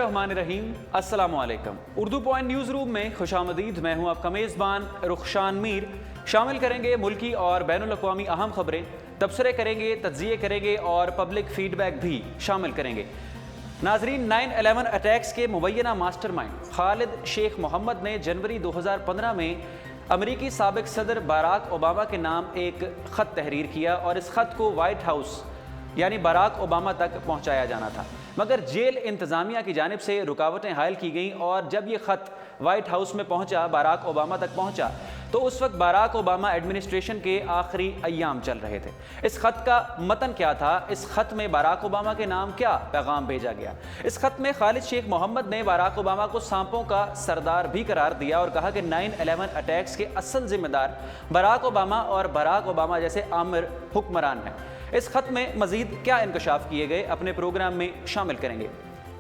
बिस्मिल्लाहिर्रहमानिर्रहीम, अस्सलामु अलैकुम। उर्दू पॉइंट न्यूज़ रूम में खुशामदीद। मैं हूं आपका मेज़बान रुखशान मीर। शामिल करेंगे मुल्की और बैनुल अक़वामी अहम खबरें, तबसरे करेंगे, तज्ज़िये करेंगे और पब्लिक फ़ीडबैक भी शामिल करेंगे। नाजरीन, 9/11 अटैक्स के मुबैना मास्टरमाइंड खालिद शेख मोहम्मद ने जनवरी 2015 में अमरीकी साबिक सदर बराक ओबामा के नाम एक ख़त तहरीर किया और इस ख़त को वाइट हाउस यानी बराक ओबामा तक पहुंचाया जाना था, मगर जेल इंतज़ामिया की जानिब से रुकावटें हायल की गईं और जब ये ख़त वाइट हाउस में पहुंचा, बराक ओबामा तक पहुंचा, तो उस वक्त बराक ओबामा एडमिनिस्ट्रेशन के आखिरी अय्याम चल रहे थे। इस ख़त का मतन क्या था? इस ख़त में बराक ओबामा के नाम क्या पैगाम भेजा गया? इस ख़त में खालिद शेख मोहम्मद ने बराक ओबामा को सांपों का सरदार भी करार दिया और कहा कि 9/11 अटैक्स के असल जिम्मेदार बराक ओबामा और बराक ओबामा जैसे आमिर हुक्मरान हैं। इस ख़त में मज़ीद क्या इंकशाफ किए गए, अपने प्रोग्राम में शामिल करेंगे।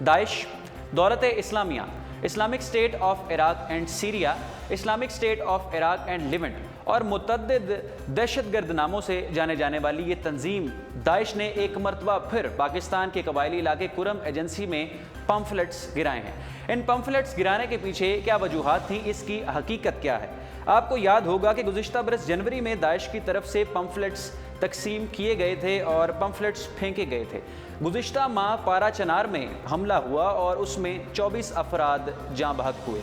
दाइश, दौलत Islamia, Islamic state of Iraq and Syria, Islamic state of Iraq and Leivand और मुतअद्दिद दहशतगर्द नामों से जाने जाने वाली ये तंजीम दाइश ने एक मरतबा फिर पाकिस्तान के कबायली इलाके कुरम एजेंसी में पम्फलेट्स गिराए हैं। इन पम्फलेट्स गिराने के पीछे क्या वजूहात थी, इसकी हकीकत क्या है? आपको याद होगा कि गुज़िश्ता बरस जनवरी में दाइश की तरफ से पम्फलेट्स तकसीम किए गए थे और पम्फलेट्स फेंके गए थे। गुज़िश्ता माह पारा चनार में हमला हुआ और उसमें 24 अफराद जाँ बहक हुए।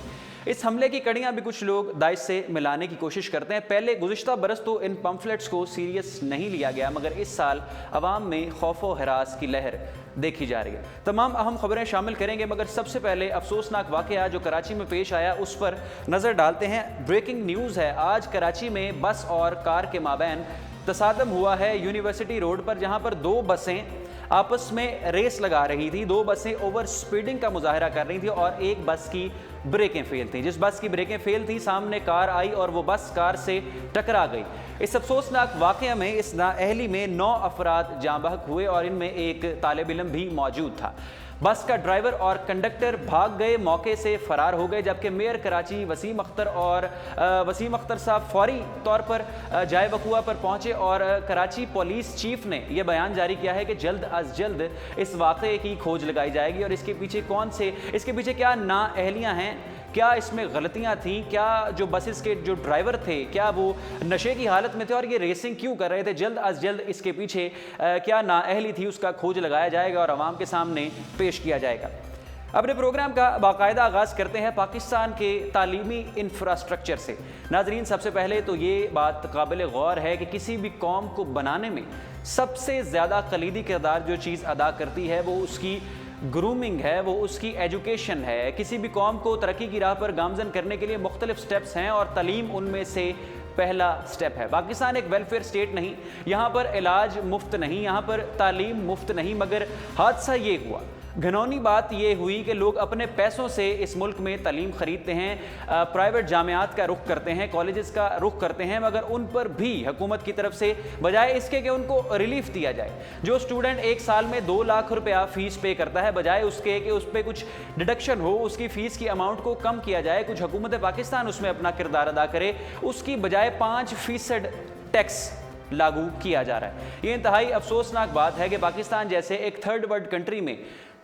इस हमले की कड़ियाँ भी कुछ लोग दाइश से मिलाने की कोशिश करते हैं। पहले गुज़िश्ता बरस तो इन पम्फलेट्स को सीरियस नहीं लिया गया, मगर इस साल अवाम में खौफ व हरास की लहर देखी जा रही है। तमाम अहम खबरें शामिल करेंगे, मगर सबसे पहले अफसोसनाक वाक़या जो कराची में पेश आया उस पर नज़र डालते हैं। ब्रेकिंग न्यूज़ है, आज कराची में बस और कार के माबैन तसादम हुआ है यूनिवर्सिटी रोड पर, जहाँ पर दो बसें आपस में रेस लगा रही थी। दो बसें ओवर स्पीडिंग का मुजाहरा कर रही थी और एक बस की ब्रेकें फेल थी। जिस बस की ब्रेकें फेल थी, सामने कार आई और वो बस कार से टकरा गई। इस अफसोसनाक वाक़या में इस नाअहली में 9 अफराद जाँ बहक हुए और इनमें एक तालिब इल्म भी मौजूद था। बस का ड्राइवर और कंडक्टर भाग गए, मौके से फरार हो गए, जबकि मेयर कराची वसीम अख्तर साहब फौरी तौर पर जाए वकुआ पर पहुंचे और कराची पुलिस चीफ ने यह बयान जारी किया है कि जल्द अज जल्द इस वाक़े की खोज लगाई जाएगी और इसके पीछे क्या नाअहलियाँ हैं, क्या इसमें गलतियां थीं, क्या जो बसेस के जो ड्राइवर थे क्या वो नशे की हालत में थे और ये रेसिंग क्यों कर रहे थे। जल्द अज जल्द इसके पीछे क्या नाअहली थी, उसका खोज लगाया जाएगा और आवाम के सामने पेश किया जाएगा। अपने प्रोग्राम का बाकायदा आगाज़ करते हैं पाकिस्तान के तालीमी इंफ्रास्ट्रक्चर से। नाजरीन, सबसे पहले तो ये बात काबिल गौर है कि किसी भी कौम को बनाने में सबसे ज़्यादा कलीदी किरदार जो चीज़ अदा करती है वो उसकी ग्रूमिंग है, वो उसकी एजुकेशन है। किसी भी कौम को तरक्की की राह पर गामजन करने के लिए मुख्तलिफ स्टेप्स हैं और तालीम उनमें से पहला स्टेप है। पाकिस्तान एक वेलफेयर स्टेट नहीं, यहाँ पर इलाज मुफ्त नहीं, यहाँ पर तालीम मुफ्त नहीं, मगर हादसा ये हुआ, घनौनी बात यह हुई कि लोग अपने पैसों से इस मुल्क में तालीम ख़रीदते हैं, प्राइवेट जामियात का रुख करते हैं, कॉलेजेस का रुख करते हैं, मगर उन पर भी हुकूमत की तरफ से बजाय इसके कि उनको रिलीफ दिया जाए, जो स्टूडेंट एक साल में 2 लाख रुपया फ़ीस पे करता है, बजाय उसके कि उस पर कुछ डिडक्शन हो, उसकी फ़ीस की अमाउंट को कम किया जाए, कुछ हुकूमत पाकिस्तान उसमें अपना किरदार अदा करे, उसकी बजाय 5% टैक्स लागू किया जा रहा है। ये इंतहाई अफसोसनाक बात है कि पाकिस्तान जैसे एक थर्ड वर्ल्ड कंट्री में,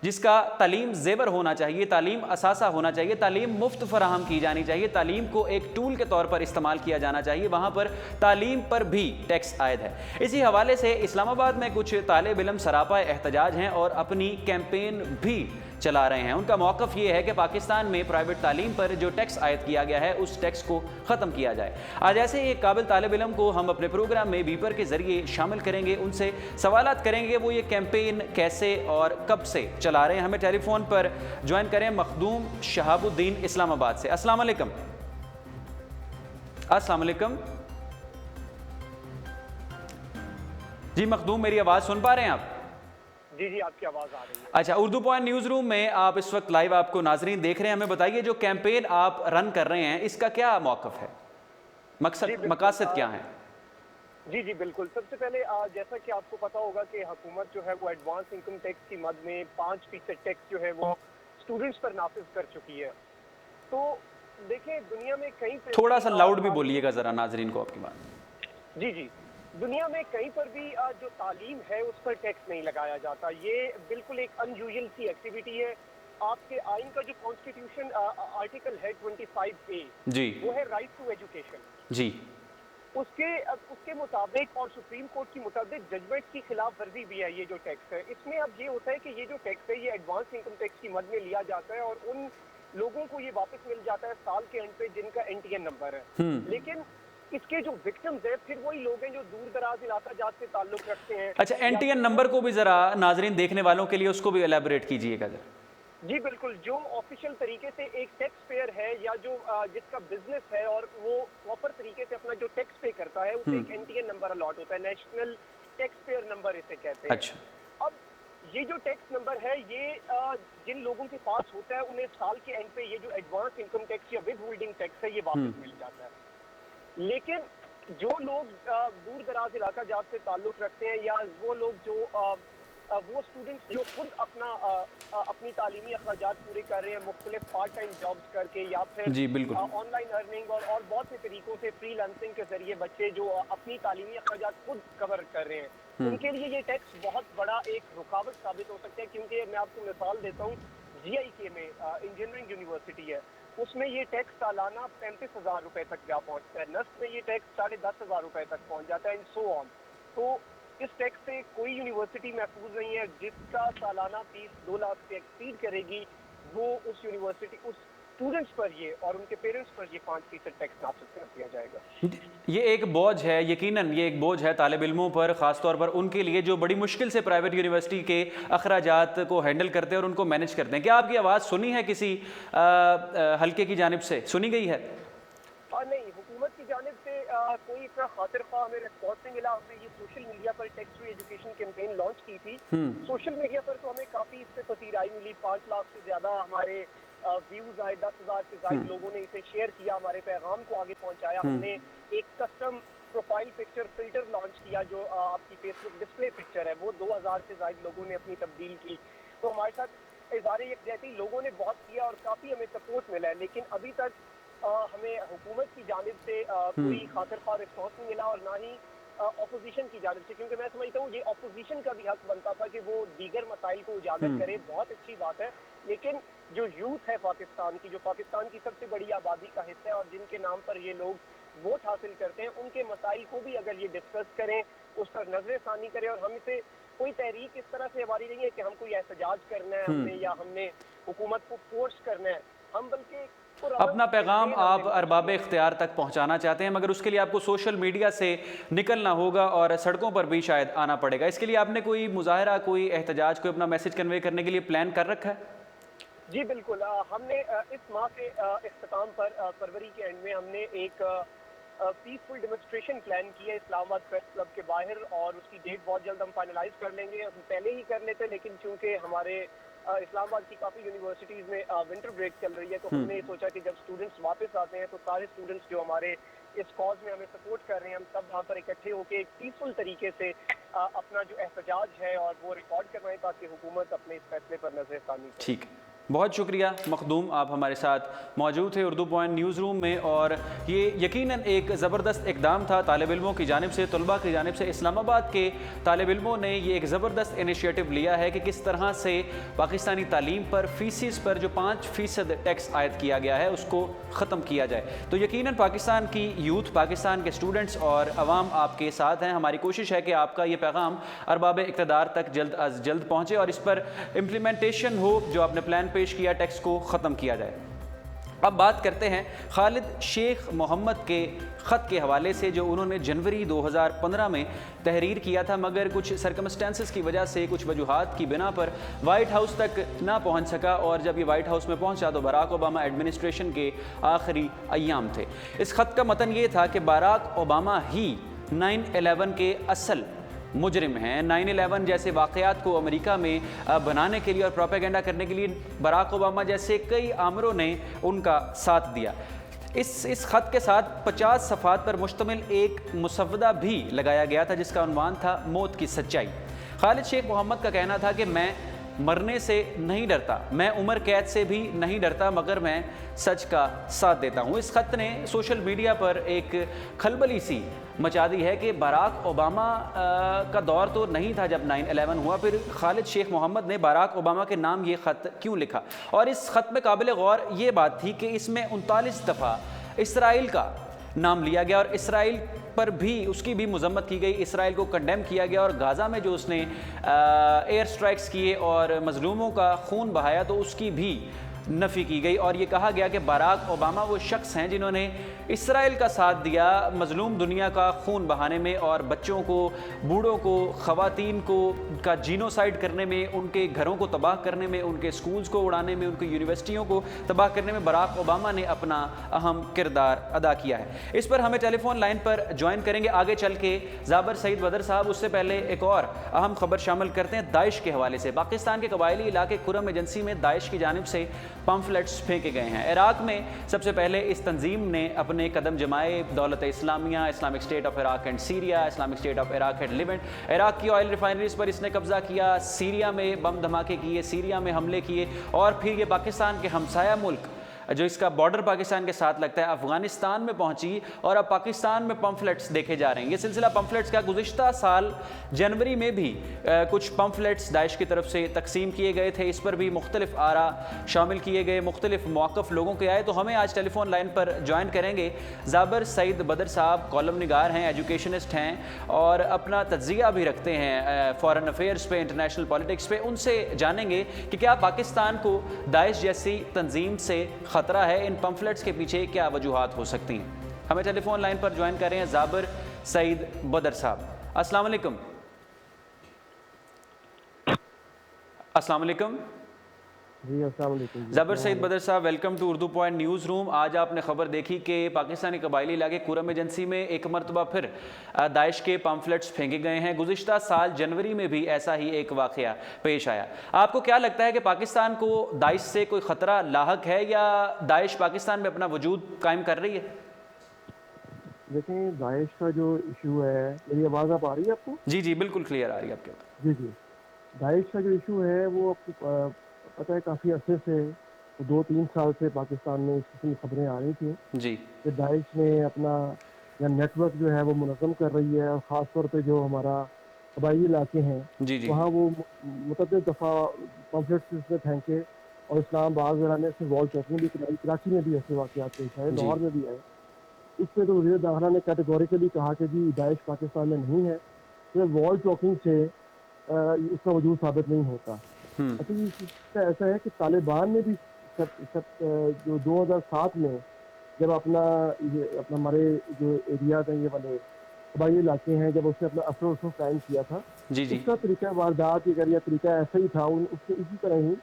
जिसका तालीम ज़ेवर होना चाहिए, तालीम असासा होना चाहिए, तालीम मुफ्त फराहम की जानी चाहिए, तालीम को एक टूल के तौर पर इस्तेमाल किया जाना चाहिए, वहाँ पर तालीम पर भी टैक्स आयद है। इसी हवाले से इस्लामाबाद में कुछ तालिब इल्म सरापा एहतजाज हैं और अपनी कैंपेन भी चला रहे हैं। उनका मौक़िफ़ ये है कि पाकिस्तान में प्राइवेट तालीम पर जो टैक्स आयद किया गया है उस टैक्स को ख़त्म किया जाए। आज ऐसे एक काबिल तालिब इल्म को हम अपने प्रोग्राम में बीपर के ज़रिए शामिल करेंगे, उनसे सवालात करेंगे वो ये कैंपेन कैसे और कब से चला रहे हैं। हमें टेलीफोन पर ज्वाइन करें मखदूम शहाबुद्दीन इस्लामाबाद से। अस्सलाम वालेकुम। अस्सलाम वालेकुम जी मखदूम, मेरी आवाज़ सुन पा रहे हैं आप? जी जी, आपकी आवाज़ आ रही है। अच्छा, उर्दू पॉइंट न्यूज़ रूम में आप इस वक्त लाइव आपको नाजरीन देख रहे हैं। हमें बताइए, जो कैंपेन आप रन कर रहे हैं इसका क्या मौक़िफ़ है, मकसद क्या है? जी जी बिल्कुल। सबसे पहले जैसा कि आपको पता होगा कि हुकूमत जो है वो एडवांस इनकम टैक्स की मद में 5% टैक्स जो है वो स्टूडेंट्स पर नाफिज कर चुकी है। तो देखें, दुनिया में कहीं थोड़ा सा लाउड भी बोलिएगा ज़रा नाजरीन को आपकी बात। जी जी, दुनिया में कहीं पर भी जो तालीम है उस पर टैक्स नहीं लगाया जाता। ये बिल्कुल एक अनयूजुअल सी एक्टिविटी है आपके आइन का जो कॉन्स्टिट्यूशन आर्टिकल है 25A, जी वो है राइट टू एजुकेशन। जी उसके मुताबिक और सुप्रीम कोर्ट की मुताबिक जजमेंट की खिलाफ वर्जी भी है ये जो टैक्स है। इसमें अब ये होता है कि ये जो टैक्स है ये एडवांस इनकम टैक्स की मद में लिया जाता है और उन लोगों को ये वापस मिल जाता है साल के एंड पे जिनका NTN नंबर है। लेकिन इसके जो विक्टिम्स हैं फिर वही लोग हैं जो दूर दराज इलाका जात से ताल्लुक रखते हैं। अच्छा, NTN नंबर को भी ज़रा नाजरीन देखने वालों के लिए उसको भी एलैबोरेट कीजिएगा जरा। जी बिल्कुल, जो ऑफिशियल तरीके से एक टैक्स पेयर है या जो जिसका बिजनेस है और वो प्रॉपर तरीके से अपना जो टैक्स पे करता है उसे एक NTN नंबर अलॉट होता है, नेशनल टैक्स पेयर नंबर इसे कहते हैं। अच्छा, अब ये जो टैक्स नंबर है ये जिन लोगों के पास होता है उन्हें साल के एंड पे ये जो एडवांस इनकम टैक्स या विद होल्डिंग टैक्स है ये वापस मिल जाता है। लेकिन जो लोग दूर दराज इलाका जात से ताल्लुक रखते हैं या वो लोग जो वो स्टूडेंट्स जो खुद अपनी तालीमी अखराजात पूरे कर रहे हैं मुख्तलिफ पार्ट टाइम जॉब्स करके या फिर जी बिल्कुल, ऑनलाइन अर्निंग और बहुत से तरीकों से फ्रीलांसिंग के जरिए बच्चे जो अपनी तालीमी अखराजात खुद कवर कर रहे हैं, उनके लिए ये टैक्स बहुत बड़ा एक रुकावट साबित हो सकता है। क्योंकि मैं आपको मिसाल देता हूँ, GIK में इंजीनियरिंग यूनिवर्सिटी है, उसमें ये टैक्स सालाना 35,000 रुपए तक जा पहुंचता है। नस्ट में ये टैक्स 10,500 रुपए तक पहुंच जाता है, एंड सो ऑन। तो इस टैक्स से कोई यूनिवर्सिटी महफूज नहीं है जिसका सालाना फीस 2 लाख से एक्सीड करेगी, वो उस यूनिवर्सिटी उस स्टूडेंट्स पर ये और उनके पेरेंट्स पर ये 5% टैक्स नाफिज कर दिया जाएगा। ये एक बोझ है, यकीनन ये एक बोझ है तालिब इल्मों पर, ख़ासतौर पर उनके लिए जो बड़ी मुश्किल से प्राइवेट यूनिवर्सिटी के अखराजात को हैंडल करते हैं और उनको मैनेज करते हैं। क्या आपकी आवाज़ सुनी है किसी हल्के की जानिब से, सुनी गई है? नहीं, हुकूमत की जानिब से कोई इतना खातिर ख्वाह हमें रिस्पॉन्स नहीं मिला। हमने ये सोशल मीडिया पर tax free education campaign launch की थी। सोशल मीडिया पर तो हमें काफ़ी इससे पसीराई मिली, 5 लाख से ज़्यादा हमारे व्यूज आए, 10,000 से ज़्यादा लोगों ने इसे शेयर किया, हमारे पैगाम को आगे पहुंचाया। हमने एक custom profile picture filter launch किया जो आपकी फेसबुक डिस्प्ले पिक्चर है, वो 2,000 से ज़्यादा लोगों ने अपनी तब्दील की। तो हमारे साथ इज़हार यकजहती लोगों ने बहुत किया और काफ़ी हमें सपोर्ट मिला है, लेकिन अभी तक हमें हुकूमत की जानिब से कोई खातिर ख्वाह रिस्पॉन्स नहीं मिला और ना ही अपोजिशन की जानिब से। क्योंकि मैं समझता हूँ ये अपोजिशन का भी हक बनता था कि वो दीगर मसाइल को उजागर करे, बहुत अच्छी बात है। लेकिन जो यूथ है पाकिस्तान की, जो पाकिस्तान की सबसे बड़ी आबादी का हिस्सा है और जिनके नाम पर ये लोग वोट हासिल करते हैं, उनके मसाइल को भी अगर ये डिस्कस करें, उस पर नजरसानी करें। और हम इसे कोई तहरीक इस तरह से हमारी नहीं है कि हम कोई एहतजाज करना है हमने या हमने हुकूमत को फोर्स करना है, हम बल्कि अपना पैगाम आप अरबाब इख्तियार तक पहुंचाना चाहते हैं, मगर उसके लिए आपको सोशल मीडिया से निकलना होगा और सड़कों पर भी शायद आना पड़ेगा। इसके लिए आपने कोई मुजाहरा, कोई एहतजाज, कोई अपना मैसेज कन्वे करने के लिए प्लान कर रखा है? जी बिल्कुल, हमने इस माह के इख्तिताम पर फरवरी के एंड में हमने एक पीसफुल डेमोन्स्ट्रेशन प्लान की है इस्लामाबाद प्रेस क्लब के बाहर, और उसकी डेट बहुत जल्द हम फाइनलाइज कर लेंगे। हम पहले ही कर लेते, लेकिन चूंकि हमारे इस्लामाबाद की काफ़ी यूनिवर्सिटीज़ में विंटर ब्रेक चल रही है, तो हमने सोचा कि जब स्टूडेंट्स वापस आते हैं तो सारे स्टूडेंट्स जो हमारे इस कॉज में हमें सपोर्ट कर रहे हैं, हम सब वहाँ पर इकट्ठे होकर एक पीसफुल तरीके से अपना जो एहतजाज है और वो रिकॉर्ड करवाएं ताकि हुकूमत अपने इस फैसले पर नजरसानी करे। ठीक, बहुत शुक्रिया मखदूम, आप हमारे साथ मौजूद थे उर्दू पॉइंट न्यूज़ रूम में। और ये यकीनन एक ज़बरदस्त इकदाम था तालिब इल्मों की जानिब से, तलबा की जानिब से। इस्लामाबाद के तालिब इल्मों ने ये एक ज़बरदस्त इनिशिएटिव लिया है कि किस तरह से पाकिस्तानी तालीम पर फ़ीसिस पर जो 5% टैक्स आयद किया गया है उसको ख़त्म किया जाए। तो यकीनन पाकिस्तान की यूथ, पाकिस्तान के स्टूडेंट्स और अवाम आपके साथ हैं। हमारी कोशिश है कि आपका ये पैगाम अरबाब इक़्तिदार तक जल्द अज जल्द पहुँचे और इस पर इम्प्लीमेंटेशन हो, जो आपने प्लान पेश किया टैक्स को ख़त्म किया जाए। अब बात करते हैं खालिद शेख मोहम्मद के ख़त के हवाले से, जो उन्होंने जनवरी 2015 में तहरीर किया था, मगर कुछ सर्कमस्टेंसेस की वजह से, कुछ वजूहात की बिना पर वाइट हाउस तक ना पहुंच सका। और जब ये वाइट हाउस में पहुंचा तो बराक ओबामा एडमिनिस्ट्रेशन के आखिरी अय्याम थे। इस ख़त का मतन ये था कि बराक ओबामा ही 9/11 के असल मुजरिम हैं। 9/11 जैसे वाक़यात को अमेरिका में बनाने के लिए और प्रोपेगेंडा करने के लिए बराक ओबामा जैसे कई आमरों ने उनका साथ दिया। इस ख़त के साथ 50 सफ़हात पर मुश्तमिल एक मुसव्वदा भी लगाया गया था जिसका उन्वान था मौत की सच्चाई। खालिद शेख मोहम्मद का कहना था कि मैं मरने से नहीं डरता, मैं उम्र कैद से भी नहीं डरता, मगर मैं सच का साथ देता हूँ। इस खत ने सोशल मीडिया पर एक खलबली सी मचा दी है कि बराक ओबामा का दौर तो नहीं था जब 9/11 हुआ, फिर खालिद शेख मोहम्मद ने बराक ओबामा के नाम ये ख़त क्यों लिखा। और इस ख़त में काबिल गौर ये बात थी कि इसमें 39 दफ़ा इसराइल का नाम लिया गया और इसराइल पर भी उसकी भी मजम्मत की गई, इसराइल को कंडेम किया गया और गाज़ा में जो उसने एयर स्ट्राइक्स किए और मजलूमों का खून बहाया तो उसकी भी नफ़ी की गई। और ये कहा गया कि बराक ओबामा वो शख्स हैं जिन्होंने इसराइल का साथ दिया मजलूम दुनिया का खून बहाने में और बच्चों को, बूढ़ों को, ख़वातीन को का जीनोसाइड करने में, उनके घरों को तबाह करने में, उनके स्कूल्स को उड़ाने में, उनकी यूनिवर्सिटियों को तबाह करने में बराक ओबामा ने अपना अहम किरदार अदा किया है। इस पर हमें टेलीफोन लाइन पर ज्वाइन करेंगे आगे चल के जाबर सईद बदर साहब। उससे पहले एक और अहम खबर शामिल करते हैं दाइश के हवाले से। पाकिस्तान के कबायली इलाके कुरम एजेंसी में दाइश की जानिब से पम्फलेट्स फेंके गए हैं। इराक में सबसे पहले इस तंजीम ने अपने कदम जमाए। दौलत Islamia, Islamic state of Iraq and Syria, Islamic state of Iraq and Leivand, Iraq की ऑयल रिफाइनरीज पर इसने कब्जा किया, सीरिया में बम धमाके किए, सीरिया में हमले किए और फिर ये पाकिस्तान के हमसाया मुल्क जो इसका बॉर्डर पाकिस्तान के साथ लगता है अफगानिस्तान में पहुंची और अब पाकिस्तान में पम्फलेट्स देखे जा रहे हैं। ये सिलसिला पम्फलेट्स का गुज़िश्ता साल जनवरी में भी कुछ पम्फलेट्स दाइश की तरफ से तकसीम किए गए थे। इस पर भी मुख्तलिफ आरा शामिल किए गए, मुख्तलिफ मौक़िफ़ लोगों के आए। तो हमें आज टेलीफोन लाइन पर ज्वाइन करेंगे जाबर सईद बदर साहब, कॉलम निगार हैं, एजुकेशनिस्ट हैं और अपना तज्ज़िया भी रखते हैं फ़ॉरेन अफेयर्स पे, इंटरनेशनल पॉलिटिक्स पे। उनसे जानेंगे कि क्या पाकिस्तान को दाइश जैसी तंजीम से खतरा है, इन पम्फलेट्स के पीछे क्या वजूहात हो सकती हैं। हमें टेलीफोन लाइन पर ज्वाइन कर रहे हैं जाबर सईद बदर साहब। अस्सलाम वालेकुम। अस्सलाम वालेकुम जी, अस्सलाम वालेकुम। जाबर सईद बदर साहब, welcome to Urdu point news room. आज आपने खबर देखी कि पाकिस्तानी कबायली इलाके कुरम एजेंसी में एक मरतबा फिर दाइश के पम्फलेट्स फेंके गए हैं। गुज़िश्ता साल जनवरी में भी ऐसा ही एक वाक़या पेश आया। आपको क्या लगता है कि पाकिस्तान को दाइश से कोई ख़तरा लाहक है या दाइश पाकिस्तान में अपना वजूद कायम कर रही है? देखें, दाइश का जो इशू है, मेरी आवाज़ आप आ रही है आपको? जी जी, बिल्कुल क्लियर आ रही है आपके बात। जी जी, दाइश का जो इशू है वो आपको पता है काफ़ी अरसे से, 2-3 साल से पाकिस्तान में इस किस्म की खबरें आ रही थी जी कि दाइश ने अपना या नेटवर्क जो है वो मुनज़्ज़म कर रही है और ख़ास तौर पे जो हमारा कबायली इलाके हैं जी जी वहाँ वो मुतअद्दिद दफ़ा पम्फलेट्स इसमें फेंके और इस्लामाबाद वगैरह में ऐसे वॉल चौकिंग भी कराई, कराची में भी ऐसे वाक़यात पेश आए, जी। लाहौर में भी आए। इसमें तो वज़ीर दाखिला ने कैटेगोरिकली कहा कि जी दाइश पाकिस्तान में नहीं है, तो वॉल चौकिंग से इसका वजूद साबित नहीं होता। अच्छा, ये इसका ऐसा है कि तालिबान ने भी जो 2007 में जब अपना हमारे जो एरिया हैं, ये वाले कबायली इलाके हैं, जब उसने अपना असर उसको कायम किया था, जी जी उसका तरीका वारदात अगर यह तरीका ऐसा ही था, उसने इसी तरह ही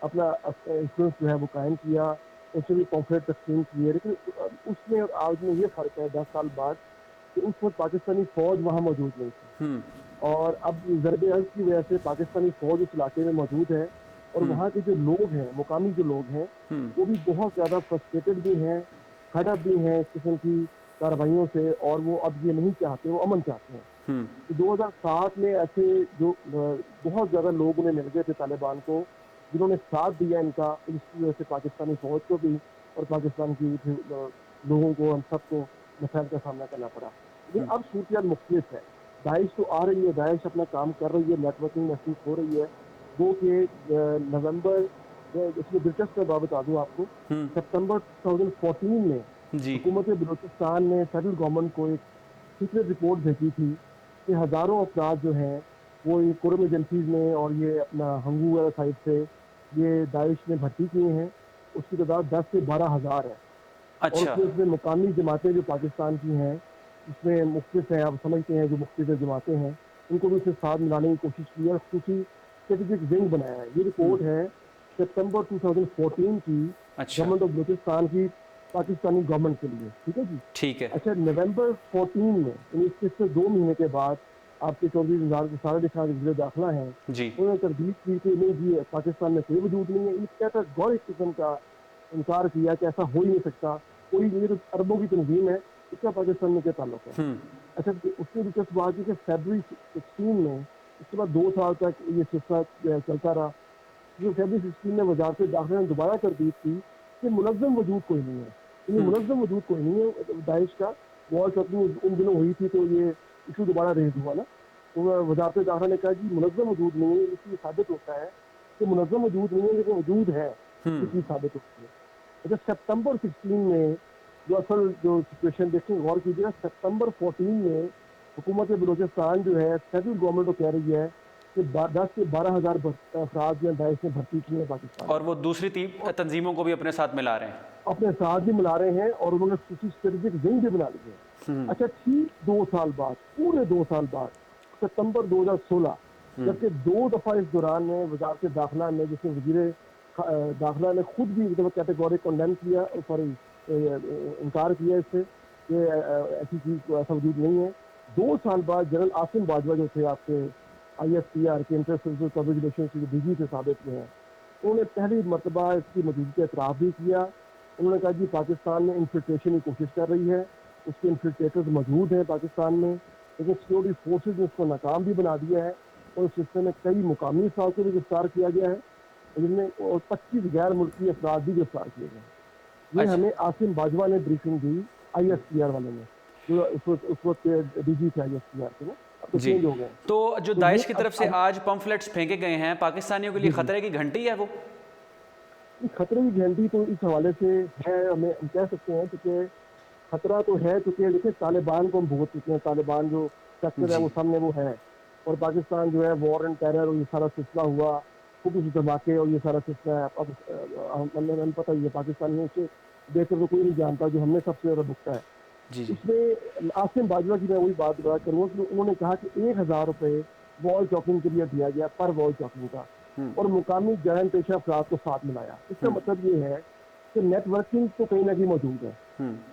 अपना इंफ्लुएंस जो है वो कायम किया, उसने भी पॉम्फलेट तकसीम किए। लेकिन उसमें और आज में ये फ़र्क है 10 साल बाद कि उस वक्त पाकिस्तानी फ़ौज वहाँ मौजूद नहीं थी और अब ज़रबे अर्ज़ की वजह से पाकिस्तानी फ़ौज उस इलाके में मौजूद है और वहाँ के जो लोग हैं, मुकामी जो लोग हैं, वो भी बहुत ज़्यादा फ्रस्ट्रेटेड भी हैं, फड अप भी हैं इस किस्म की कार्रवाइयों से और वो अब ये नहीं चाहते, वो अमन चाहते हैं। तो 2007 में ऐसे जो बहुत ज़्यादा लोग उन्हें मिल गए थे तालिबान को, जिन्होंने साथ दिया इनका, इसकी वजह से पाकिस्तानी फ़ौज को भी और पाकिस्तान की लोगों को, हम सबको मसाइल का सामना करना पड़ा। लेकिन अब सूरत मुख्तलिफ है। दाइश तो आ रही है, दाइश अपना काम कर रही है, नेटवर्किंग महसूस हो रही है। वो कि नवंबर, इसमें दिलचस्प मैं बात बता दूँ आपको, सितंबर 2014 में हुकूमत बलूचिस्तान ने सेंट्रल गवर्नमेंट को एक सीक्रेट रिपोर्ट भेजी थी कि हज़ारों अफराद जो हैं वो ये कुरम एजेंसीज में और ये अपना हंगू वाला साइड से ये दाइश ने भर्ती किए हैं। उसकी तादाद 10 से 12 हज़ार है। अच्छा। और उसमें मुकामी जमातें जो पाकिस्तान की हैं, इसमें मुख्तलिफ हैं, आप समझते हैं, जो मुख्तलिफ जमातें हैं, उनको भी उसके साथ मिलाने की कोशिश की है, क्योंकि स्ट्रेटेजिक विंग बनाया है। ये रिपोर्ट है सितंबर 2014 की गवर्नमेंट ऑफ बलूचिस्तान की पाकिस्तानी गवर्नमेंट के लिए। ठीक है जी, ठीक है। अच्छा, नवंबर 14 में, यानी इससे 2 महीने के बाद आपके चौधरी निज़ार के सारे दिखा वज़ीर दाखिला हैं, उन्होंने तरदीद की कि नहीं जी पाकिस्तान में कोई वजूद नहीं है। इस कैटेगोरिक किस्म का इनकार किया कि ऐसा हो ही नहीं सकता, कोई ये तो अरबों की तंजीम है, इसका पाकिस्तान में क्या ताल्लुक है। अच्छा, उसकी दिलचस्प बात है कि फरवरी 16 में, इसके बाद 2 साल तक ये सिलसिला चलता रहा। जो फरवरी 16 में वजारत दाखिला ने दोबारा तरदीद की कि मुलज़्ज़म वजूद कोई नहीं है, यानी मुलज़्ज़म वजूद कोई नहीं है दाइश का। वॉल शॉपिंग उन दिनों हुई थी तो ये इशू दोबारा रेज हुआ ना, तो वजारत दाखिला ने कहा जी मुलज़्ज़म वजूद नहीं है, इसलिए साबित होता है कि मुलज़्ज़म वजूद नहीं है लेकिन वजूद है, ये चीज़ साबित होती है। अच्छा, सितंबर 16 में जो असल जो सिचुएशन देखें, गौर कीजिएगा, सितंबर 14 में हुकूमत बलूचिस्तान जो है सेंट्रल गवर्नमेंट को कह रही है कि 10 से 12,000 अफराद जो दाइश ने भर्ती किए हैं पाकिस्तान, और वो दूसरी तंजीमों को भी अपने साथ मिला रहे हैं, अपने साथ भी मिला रहे हैं और उन्होंने स्ट्रेटेजिक विंग भी बना ली है। अच्छा, ठीक 2 साल बाद, पूरे 2 साल बाद, सितंबर 2016, जबकि 2 दफ़ा इस दौरान में वजारत दाखिला ने, जिसमें वजीर दाखिला ने खुद भी एक दफ़ा कैटेगोरी कंडेम किया, सॉरी इनकार किया इससे कि ऐसी चीज़ को ऐसा वजूद नहीं है। 2 साल बाद जनरल आसिम बाजवा जो थे आपके ISPR के इंटर पब्लिक रिलेशन के DG से साबित हुए हैं, उन्होंने पहली मरतबा इसकी मौजूदगी का एतराफ़ भी किया। उन्होंने कहा जी पाकिस्तान में इन्फिल्ट्रेशन की कोशिश कर रही है, उसके इन्फिल्ट्रेटर्स मौजूद हैं पाकिस्तान में, लेकिन सिक्योरिटी फोर्सेज ने उसको नाकाम भी बना दिया है और उस सिलसिले में कई मुकामी अफराद को भी गिरफ्तार किया गया है, जिनमें 25 गैर मुल्की अफराद भी गिरफ्तार किए गए हैं। ये हमें आसिम बाजवा ने ब्रीफिंग दी ISPR वाले ने, जो उस वक्त DG थे ISPR के ना, अब तो चेंज हो गए। तो जो दाइश की तरफ से आज पम्फलेट्स फेंके गए हैं, पाकिस्तानियों के लिए खतरे की घंटी है वो? खतरे की घंटी तो इस हवाले से है, हमें हम कह सकते हैं क्योंकि खतरा तो है, क्योंकि देखिए तालिबान को हम भुगत चुके हैं, तालिबान जो सेक्टर है वो सामने वो है, और पाकिस्तान जो है वॉर एंड टेरर और ये सारा सिलसिला हुआ, खुद उस धमाके और ये सारा सिलसिला है। अब हमें पता ही है, पाकिस्तानियों से बेहतर तो कोई नहीं जानता, जो हमने सबसे ज़्यादा भुगता है। इसमें आसिम बाजवा की मैं वही बात करूँगा कि उन्होंने कहा कि 1,000 रुपये वॉल चॉकिंग के लिए दिया गया पर वॉल चॉकिंग का, और मुकामी जरन पेशा अफराद को साथ मिलाया। इसका मतलब ये है कि नेटवर्किंग तो कहीं ना कहीं मौजूद है।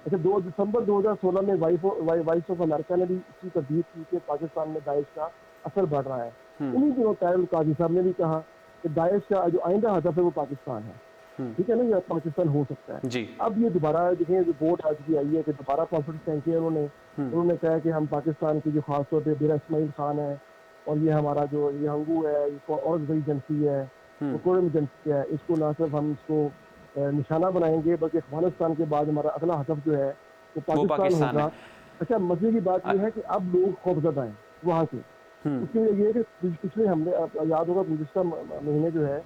अच्छा, 2 दिसंबर 2016 में वॉइस ऑफ अमेरिका ने भी इसकी तरदीद की कि पाकिस्तान में दाइश का असर बढ़ रहा है। उन्हीं दिनों ताहिर काजी साहब ने भी कहा कि दाइश का जो आइंदा हदफ है वो पाकिस्तान है, ठीक है ना, ये पाकिस्तान हो सकता है जी। अब ये दोबारा देखें, रिपोर्ट आज की आई है कि दोबारा कॉन्फ्रेंस फेंकी है उन्होंने कहा कि हम पाकिस्तान की जो खासतौर पर बेरा इस्माइल खान है और ये हमारा जो ये हंगू है, इसको और बड़ी एजेंसी है, कोरम एजेंसी है, इसको ना सिर्फ हम इसको निशाना बनाएंगे बल्कि अफगानिस्तान के बाद हमारा अगला हदफ जो है वो पाकिस्तान होगा। अच्छा, मजे की बात यह है कि अब लोग खौफजदा हैं वहाँ के। उसकी वजह यह है कि पिछले हमले, याद होगा गुज़िश्ता महीने जो है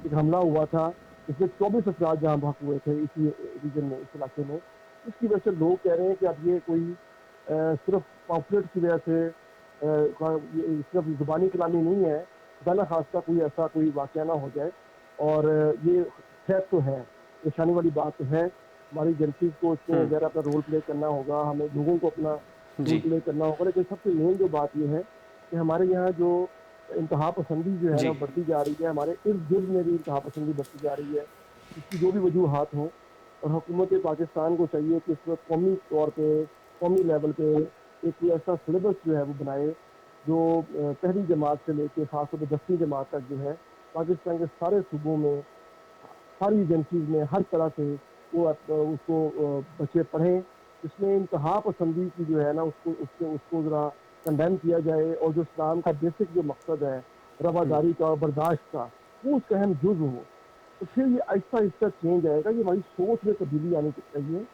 एक हमला हुआ था, इसमें 24 अफराद जहाँ भाग हुए थे इसी रीजन में, इस इलाके में। इसकी वजह से लोग कह रहे हैं कि अब ये कोई सिर्फ पॉम्पलेट की वजह से सिर्फ ज़ुबानी कलामी नहीं है, खुदा न खास्ता कोई ऐसा कोई वाक़या ना हो जाए। और ये थ्रेट तो है, परेशानी वाली बात तो है। हमारी एजेंसी को इसमें वगैरह अपना रोल प्ले करना होगा, हमें लोगों को अपना रोल प्ले करना होगा। लेकिन सबसे मेन जो बात ये है कि हमारे यहाँ जो इंतहा पसंदी जो है ना बढ़ती जा रही है, हमारे इर्द गिर्द में भी इंतहा पसंदी बढ़ती जा रही है, इसकी जो भी वजूहात हों। और हुकूमत पाकिस्तान को चाहिए कि इस वक्त कौमी तौर पर, कौमी लेवल पर एक ऐसा सिलेबस जो है वो बनाए जो पहली जमात से लेकर खासतौर पर 10वीं जमात तक जो है पाकिस्तान के सारे सूबों में, सारी एजेंसीज में, हर तरह से वो उसको बच्चे पढ़ें। इसमें इंतहा पसंदी की जो है ना उसको ज़रा कंडेम किया जाए, और जो इस्लाम का बेसिक जो मकसद है रवादारी का और बर्दाश्त का, वो उसका अहम जुज़ हो, तो फिर ये आहिस्ता आहिस्ता चेंज आएगा। ये हमारी सोच में तब्दीली आनी चाहिए।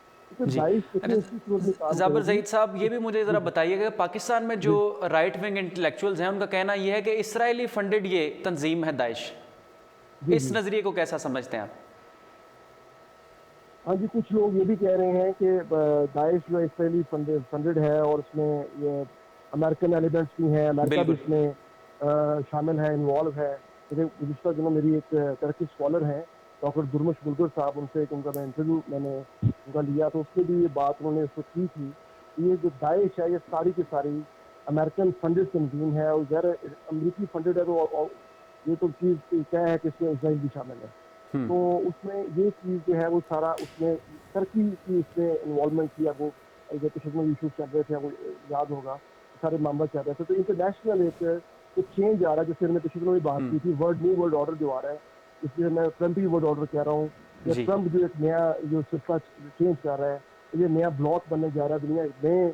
ज़ाबिर ज़ईद साहब, ये भी मुझे ज़रा बताइएगा, पाकिस्तान में जो राइट विंग इंटेलेक्चुअल्स हैं उनका कहना यह है कि इसराइली फंडेड ये तंजीम है दाइश, इस नज़रिए को कैसा समझते हैं आप? हाँ जी, कुछ लोग ये भी कह रहे हैं कि दाइश जो इसराइली फंडेड है और उसमें ये अमेरिकन एलिमेंट्स भी हैं, अमेरिका भी इसमें शामिल है, इन्वॉल्व है। गुज़िश्ता दिनों मेरी एक टर्किश स्कॉलर हैं डॉक्टर दुर्मुश बुलगुर साहब, उनसे उनका मैं इंटरव्यू मैंने उनका लिया, तो उसमें भी ये बात उन्होंने उसको की थी। ये जो दाइश है ये सारी की सारी अमेरिकन फंडेड तंजीम है, और ज़रा अमरीकी फंडेड है, तो ये तो चीज़ क्या है कि इसमें इसराइल भी शामिल है। तो उसमें ये चीज़ जो है वो सारा उसमें टर्की की इसमें इन्वॉल्वमेंट थी। वो जो कश्मीर इशूज़ चल रहे थे, वो याद होगा, सारे मामला चल रहे थे। तो इंटरनेशनल एक चेंज आ रहा है, जैसे हमने पिछले दिनों भी बात की थी, न्यू वर्ल्ड ऑर्डर जो आ रहा है, इसलिए मैं ट्रम्पी वर्ल्ड ऑर्डर कह रहा हूँ। ट्रम्प जो एक नया जो सिलसिला चेंज कर रहा है, ये नया ब्लॉक बनने जा रहा है, दुनिया नए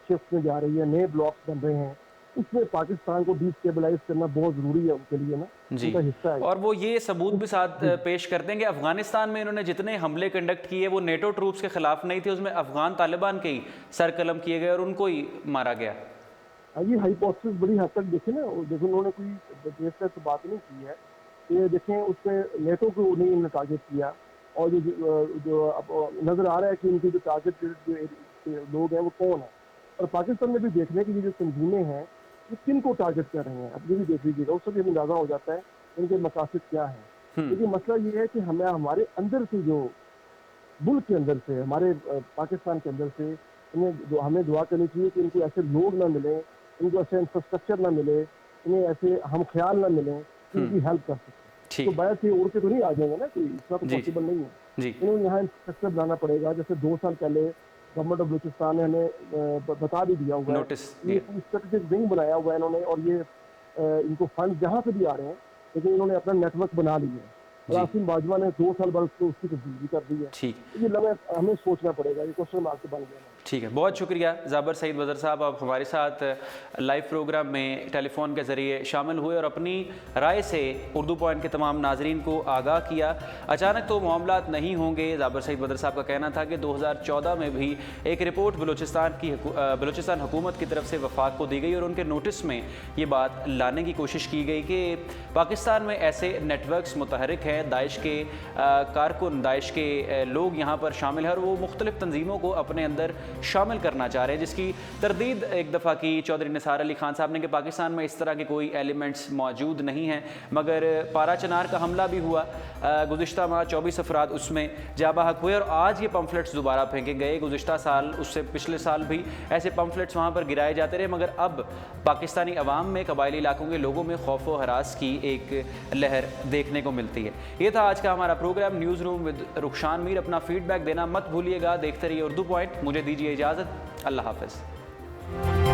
शिफ्ट में जा रही है, नए ब्लॉक्स बन रहे हैं। उसमें पाकिस्तान को डिस्टेबलाइज करना बहुत ज़रूरी है उनके लिए ना, जी। उनका हिस्सा है। और वो ये सबूत भी साथ पेश कर देंगे, अफगानिस्तान में इन्होंने जितने हमले कंडक्ट किए वो नेटो ट्रूप्स के खिलाफ नहीं थे, उसमें अफगान तालिबान के ही सर कलम किए गए और उनको ही मारा गया। ये हाइपोथेसिस बड़ी हद तक देखें ना, देखो उन्होंने कोई देश का तो बात नहीं की है। ये देखें उसमें नेटो को नहीं इन्होंने टारगेट किया, और जो अब नज़र आ रहा है कि इनके जो टारगेट जो लोग हैं वो कौन है। और पाकिस्तान में भी देखने की जो तंजीमें हैं वो किन को टारगेट कर रहे हैं, अब ये भी देख लीजिएगा, उससे भी अंदाज़ा हो जाता है इनके मकासद क्या है। लेकिन मसला ये है कि हमें हमारे अंदर से जो मुल्क के अंदर से, हमारे पाकिस्तान के अंदर से हमें दुआ करनी चाहिए कि इनको ऐसे लोग ना मिले, इनको ऐसे इंफ्रास्ट्रक्चर ना मिले, इन्हें ऐसे हम ख्याल ना मिले कि इनकी हेल्प कर सकें। तो बाहर से उड़ के तो नहीं आ जाएंगे ना, कि इतना तो पॉसिबल नहीं है। इन्हें यहाँ इंफ्रास्ट्रक्चर बनाना पड़ेगा। जैसे 2 साल पहले गवर्नमेंट ऑफ बलूचिस्तान ने हमें बता भी दिया हुआ है, ये स्ट्रेटेजिक विंग बनाया हुआ है इन्होंने, और ये इनको फंड जहाँ से भी आ रहे हैं, लेकिन इन्होंने अपना नेटवर्क बना लिया है। रासिम बाजवा ने 2 साल बाद उसकी तब्दीली कर दी है। ठीक, ये हमें सोचना पड़ेगा, ये क्वेश्चन मार्क बन गया। ठीक है, बहुत शुक्रिया जाबर सईद बदर साहब, आप हमारे साथ लाइव प्रोग्राम में टेलीफोन के ज़रिए शामिल हुए और अपनी राय से उर्दू पॉइंट के तमाम नाजरीन को आगाह किया। अचानक तो मामलात नहीं होंगे, जाबर सईद बदर साहब का कहना था कि 2014 में भी एक रिपोर्ट बलूचिस्तान हुकूमत की तरफ से वफाक को दी गई और उनके नोटिस में ये बात लाने की कोशिश की गई कि पाकिस्तान में ऐसे नेटवर्क्स मुतहरिक हैं, दाइश के कारकुन, दाइश के लोग यहाँ पर शामिल हैं और वो मुख्तलिफ तंजीमों को अपने अंदर शामिल करना चाह रहे हैं, जिसकी तरदीद एक दफ़ा की चौधरी निसार अली खान साहब ने कि पाकिस्तान में इस तरह के कोई एलिमेंट्स मौजूद नहीं हैं। मगर पारा चनार का हमला भी हुआ गुज़िश्ता माह, 24 अफराद उसमें जा बहक हुए और आज ये पम्फलेट्स दोबारा फेंके गए। गुज़िश्ता साल, उससे पिछले साल भी ऐसे पम्फलेट्स वहाँ पर गिराए जाते रहे, मगर अब पाकिस्तानी अवाम में, कबायली इलाकों के लोगों में खौफ व हरास की एक लहर देखने को मिलती है। ये था आज का हमारा programme news room with Rukhshan Mir. अपना फीडबैक देना मत भूलिएगा। देखते रहिए उर्दू पॉइंट। मुझे दीजिए इजाज़त। अल्लाह हाफ़िज़।